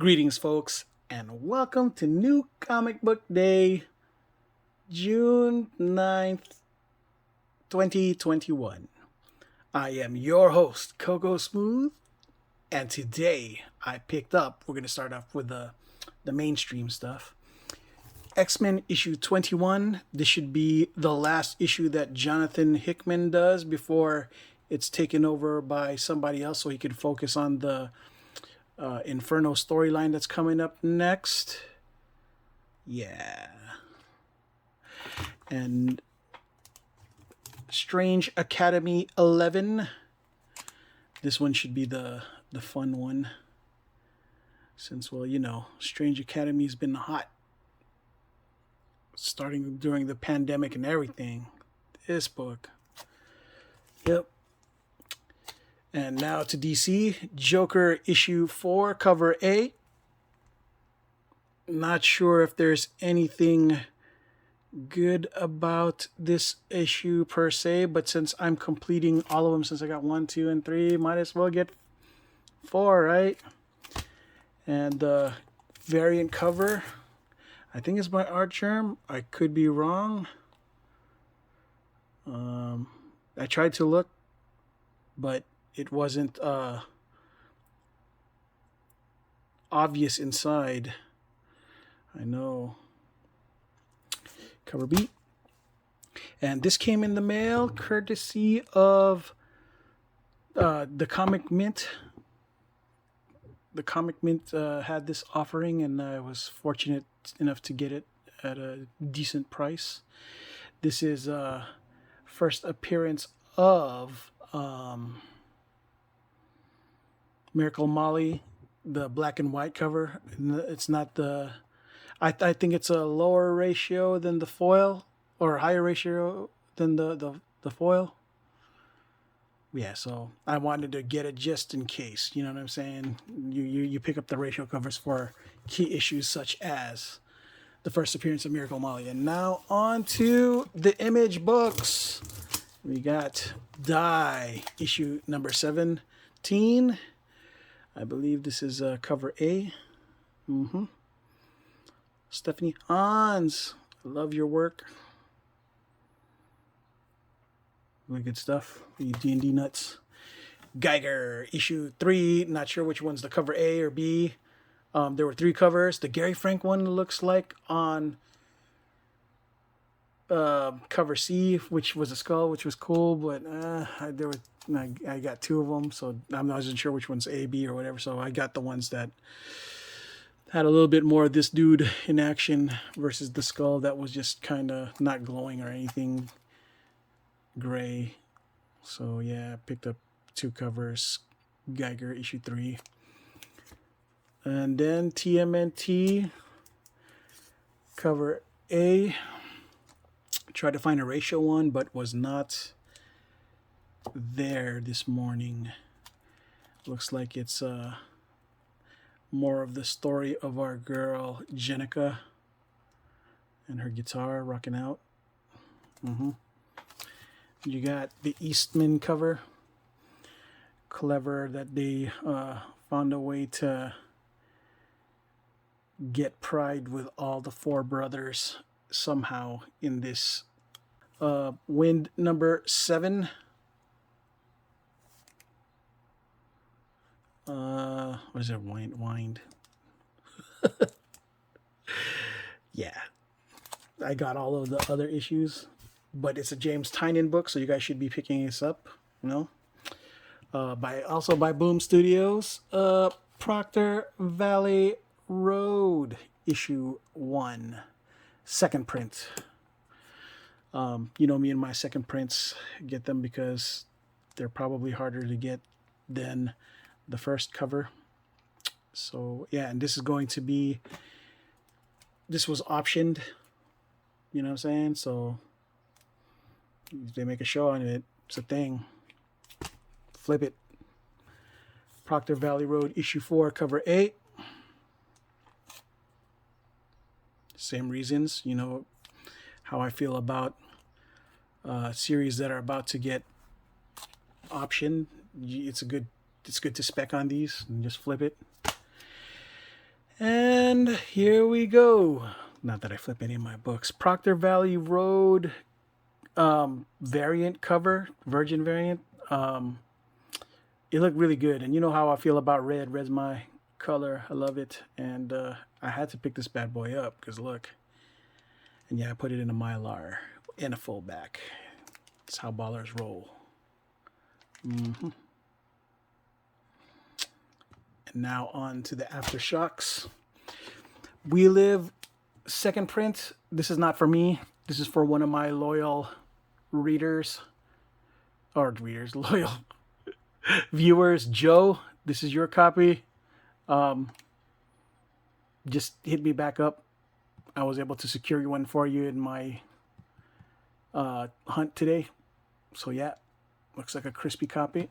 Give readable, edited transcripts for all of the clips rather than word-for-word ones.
Greetings, folks, and welcome to New Comic Book Day, June 9th, 2021. I am your host, Coco Smooth, and today we're going to start off with the mainstream stuff. X-Men issue 21. This should be the last issue that Jonathan Hickman does before it's taken over by somebody else so he can focus on the Inferno storyline that's coming up next. Yeah. And Strange Academy 11. This one should be the fun one. Since, well, Strange Academy's been hot. Starting during the pandemic and everything. This book. Yep. And now to DC. Joker issue 4, cover A. Not sure if there's anything good about this issue per se, but since I'm completing all of them, since I got 1, 2, and 3, might as well get 4, right? And the variant cover, I think it's by Artgerm. I could be wrong. I tried to look, but it wasn't obvious inside. I know. Cover B. And this came in the mail courtesy of the Comic Mint. The Comic Mint had this offering, and I was fortunate enough to get it at a decent price. This is first appearance of Miracle Molly, the black and white cover. It's not the... I think it's a lower ratio than the foil, or a higher ratio than the foil. Yeah, so I wanted to get it just in case. You know what I'm saying? You pick up the ratio covers for key issues such as the first appearance of Miracle Molly. And now on to the Image books. We got Die, issue number 17. I believe this is cover A. Stephanie Hans, I love your work. Really good stuff. You D&D nuts. Geiger, issue 3. Not sure which one's the cover A or B. There were 3 covers. The Gary Frank one looks like on cover C, which was a skull, which was cool, but I got 2 of them, so I wasn't sure which one's A, B, or whatever. So I got the ones that had a little bit more of this dude in action versus the skull that was just kind of not glowing or anything, gray. So yeah, I picked up 2 covers. Geiger issue 3. And then TMNT cover A. Tried to find a ratio one, but was not there this morning. Looks like it's more of the story of our girl Jenica and her guitar rocking out. You got the Eastman cover. Clever that they found a way to get Pride with all the 4 brothers somehow in this. Wind number 7. What is it? Wind. Yeah. I got all of the other issues, but it's a James Tynion book, so you guys should be picking this up, by Boom Studios. Proctor Valley Road, issue 1. Second print. Me and my second prints, get them because they're probably harder to get than the first cover. So yeah, and this was optioned, you know what I'm saying? So if they make a show on it, it's a thing. Flip it. Proctor Valley Road issue 4, cover A. Same reasons, how I feel about series that are about to get optioned. It's good to spec on these and just flip it. And here we go. Not that I flip any of my books. Proctor Valley Road variant cover, Virgin variant. It looked really good. And you know how I feel about red. Red's my color. I love it. And I had to pick this bad boy up because look. And yeah, I put it in a Mylar in a full back. That's how ballers roll. And now on to the Aftershocks. We Live second print. This is not for me. This is for one of my loyal readers. Loyal viewers. Joe, this is your copy. Just hit me back up. I was able to secure one for you in my hunt today. So yeah, looks like a crispy copy.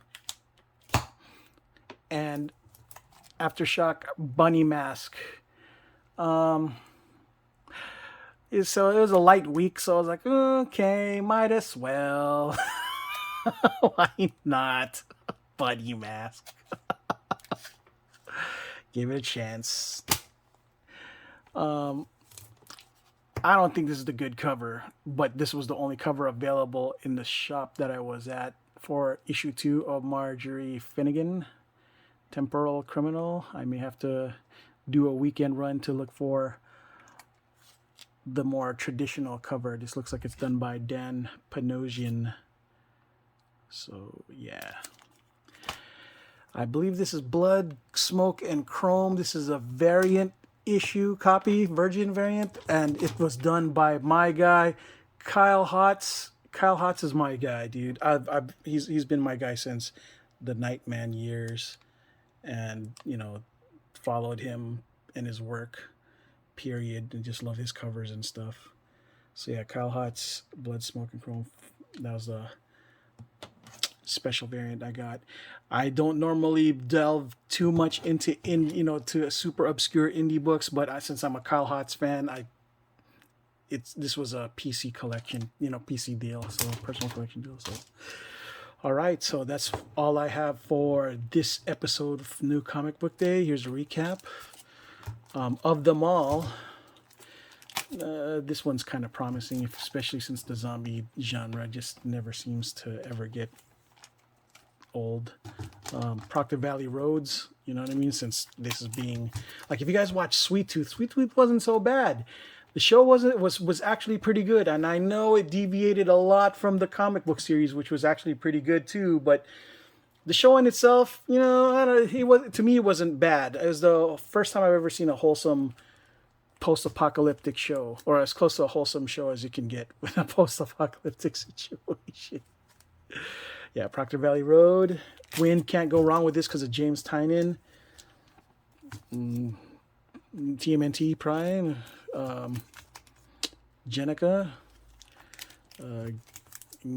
And Aftershock Bunny Mask. So it was a light week, so I was like, okay, might as well. Why not? Bunny Mask. Give it a chance. I don't think this is the good cover, but this was the only cover available in the shop that I was at for issue 2 of Marjorie Finnegan, Temporal Criminal. I may have to do a weekend run to look for the more traditional cover. This looks like it's done by Dan Panosian. So yeah. I believe this is Blood, Smoke, and Chrome. This is a variant issue copy, Virgin variant, and it was done by my guy, Kyle Hotz. Kyle Hotz is my guy, dude. He's been my guy since the Nightman years, and you know, followed him in his work, period, and just love his covers and stuff. So yeah, Kyle Hotz, Blood, Smoke, and Chrome. That was a special variant I got. I don't normally delve too much into to super obscure indie books, but since I'm a Kyle Hotz fan, this was a PC collection, PC deal, so personal collection deal. So all right, so that's all I have for this episode of New Comic Book Day. Here's a recap of them all. This one's kind of promising, especially since the zombie genre just never seems to ever get old. Proctor Valley Roads, you know what I mean? Since this is being like, if you guys watch Sweet Tooth wasn't so bad. The show was actually pretty good, and I know it deviated a lot from the comic book series, which was actually pretty good too. But the show in itself, to me, it wasn't bad. It was the first time I've ever seen a wholesome post-apocalyptic show, or as close to a wholesome show as you can get with a post-apocalyptic situation. Yeah, Proctor Valley Road. Win, can't go wrong with this because of James Tynion. TMNT Prime. Jenica.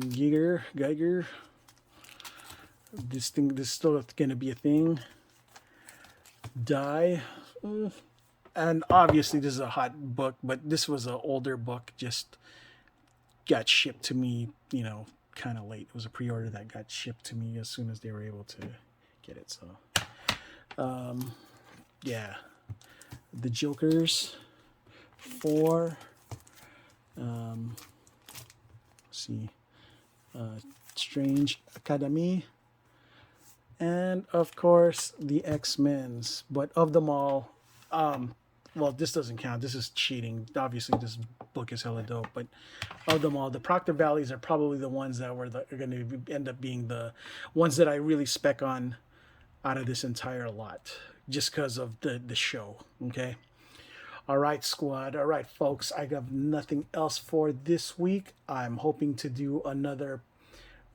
Geiger. This is still going to be a thing. Die. And obviously this is a hot book, but this was an older book. Just got shipped to me, kind of late. It was a pre-order that got shipped to me as soon as they were able to get it. So yeah, The Jokers 4, let's see, Strange Academy, and of course the X-Men's. But of them all, well, this doesn't count. This is cheating. Obviously, this book is hella dope. But of them all, the Proctor Valleys are probably the ones that are going to end up being the ones that I really spec on out of this entire lot, just because of the show. Okay. All right, squad. All right, folks. I have nothing else for this week. I'm hoping to do another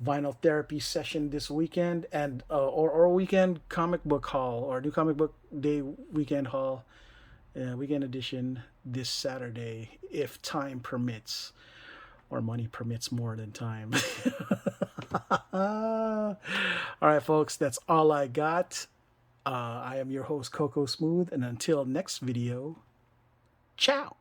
vinyl therapy session this weekend, and or weekend comic book haul, or New Comic Book Day weekend haul. Weekend edition this Saturday, if time permits, or money permits more than time. All right, folks, that's all I got. I am your host, Coco Smooth, and until next video, ciao.